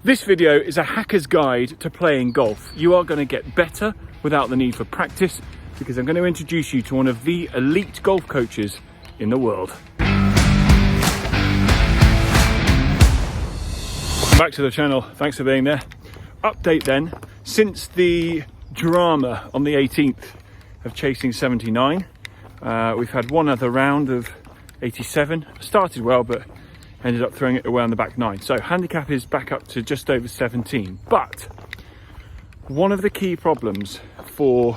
This video is a hacker's guide to playing golf. You are going to get better without the need for practice because I'm going to introduce you to one of the elite golf coaches in the world. Back to the channel, thanks for being there. Update then, since the drama on the 18th of chasing 79, we've had one other round of 87. Started well, but ended up throwing it away on the back nine. So handicap is back up to just over 17. But one of the key problems for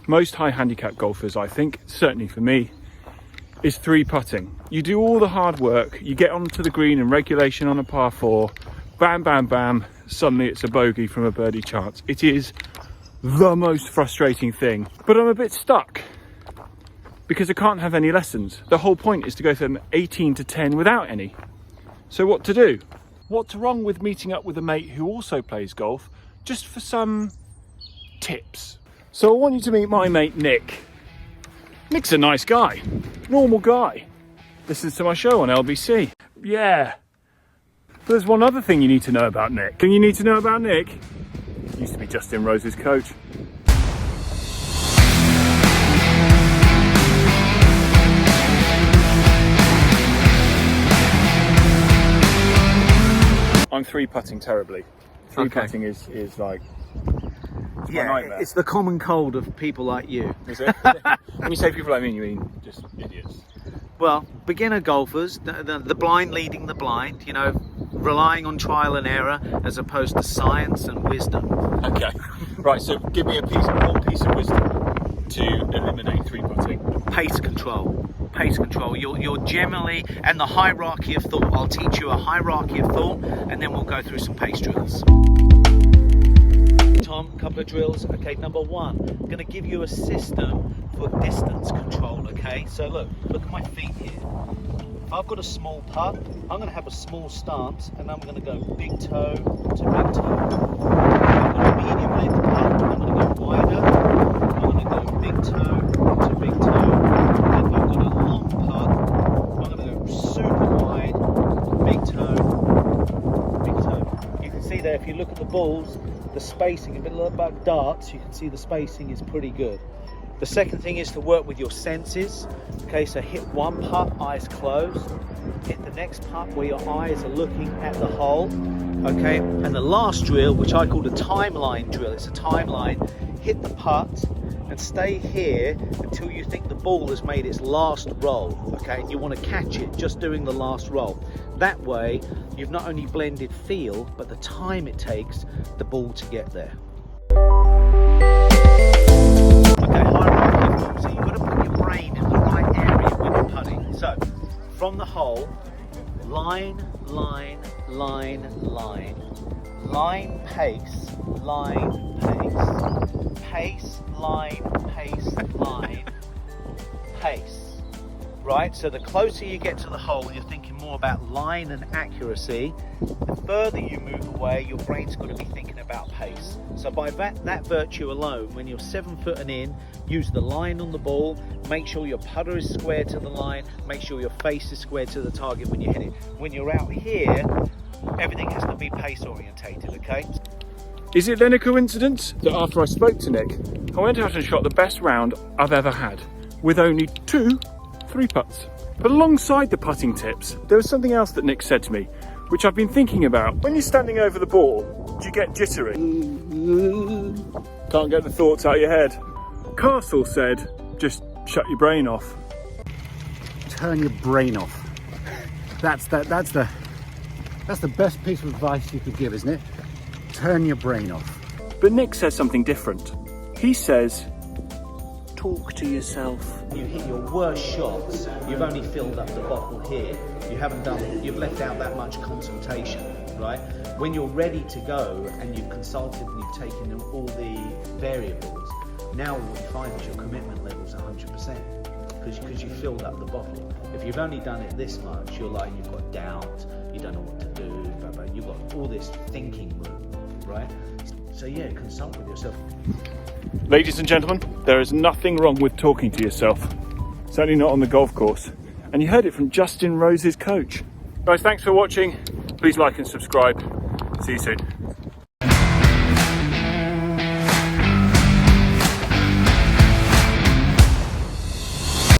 most high handicap golfers, I think, certainly for me, is three putting. You do all the hard work, you get onto the green in regulation on a par four, bam, bam, bam, suddenly it's a bogey from a birdie chance. It is the most frustrating thing, but I'm a bit stuck because I can't have any lessons. The whole point is to go from 18 to 10 without any. So what to do? What's wrong with meeting up with a mate who also plays golf just for some tips? So I want you to meet my mate Nick. Nick's a nice guy, normal guy. Listens to my show on LBC. Yeah. But there's one other thing you need to know about Nick. Thing you need to know about Nick? He used to be Justin Rose's coach. I'm three putting terribly. Three putting is like, it's my nightmare. It's the common cold of people like you. Is it? When you say people like me, you mean just idiots? Well, beginner golfers, the blind leading the blind, you know, relying on trial and error as opposed to science and wisdom. Okay, right, so give me one piece of wisdom to eliminate three putting. Pace control. Pace control. You're generally, and the hierarchy of thought. I'll teach you a hierarchy of thought and then we'll go through some pace drills. Tom, couple of drills. Okay, number one, I'm going to give you a system for distance control. Okay, so look at my feet here. If I've got a small putt, I'm going to have a small stance and I'm going to go big toe to big toe. If I've got a medium length putt, I'm going to go wider. I'm going to go big toe to big toe. And if I've got a long putt, I'm going to go super wide, big toe, big toe. You can see there, if you look at the balls, the spacing, a bit like darts, you can see the spacing is pretty good. The second thing is to work with your senses. Okay, so hit one putt, eyes closed. Hit the next putt where your eyes are looking at the hole. Okay, and the last drill, which I call the timeline drill, it's a timeline. Hit the putt and stay here until you think the ball has made its last roll. Okay, and you want to catch it just doing the last roll. That way, you've not only blended feel, but the time it takes the ball to get there. Okay, hierarchy. So you've got to put your brain in the right area when you're putting. So, from the hole, line, line, line, line. Line, pace, line, pace. Pace, line, pace, line, pace. Right, so the closer you get to the hole, you're thinking more about line and accuracy. The further you move away, your brain's got to be thinking about pace. So by that virtue alone, when you're 7 foot and in, use the line on the ball, make sure your putter is square to the line, make sure your face is square to the target when you hit it. When you're out here, everything has to be pace orientated, okay? Is it then a coincidence that after I spoke to Nick, I went out and shot the best round I've ever had with only 2 three putts? But alongside the putting tips, there was something else that Nick said to me, which I've been thinking about. When you're standing over the ball, do you get jittery? Can't get the thoughts out of your head. Castle said, just shut your brain off. Turn your brain off. That's the best piece of advice you could give, isn't it? Turn your brain off. But Nick says something different. He says, talk to yourself. You hit your worst shots, you've only filled up the bottle here. You've left out that much concentration, right? When you're ready to go and you've consulted and you've taken all the variables, now what you find is your commitment level's 100% because you filled up the bottle. If you've only done it this much, you've got doubt, you don't know what to do, but you've got all this thinking room, right? So yeah, consult with yourself. Ladies and gentlemen, there is nothing wrong with talking to yourself. Certainly not on the golf course. And you heard it from Justin Rose's coach. Guys, thanks for watching. Please like and subscribe. See you soon.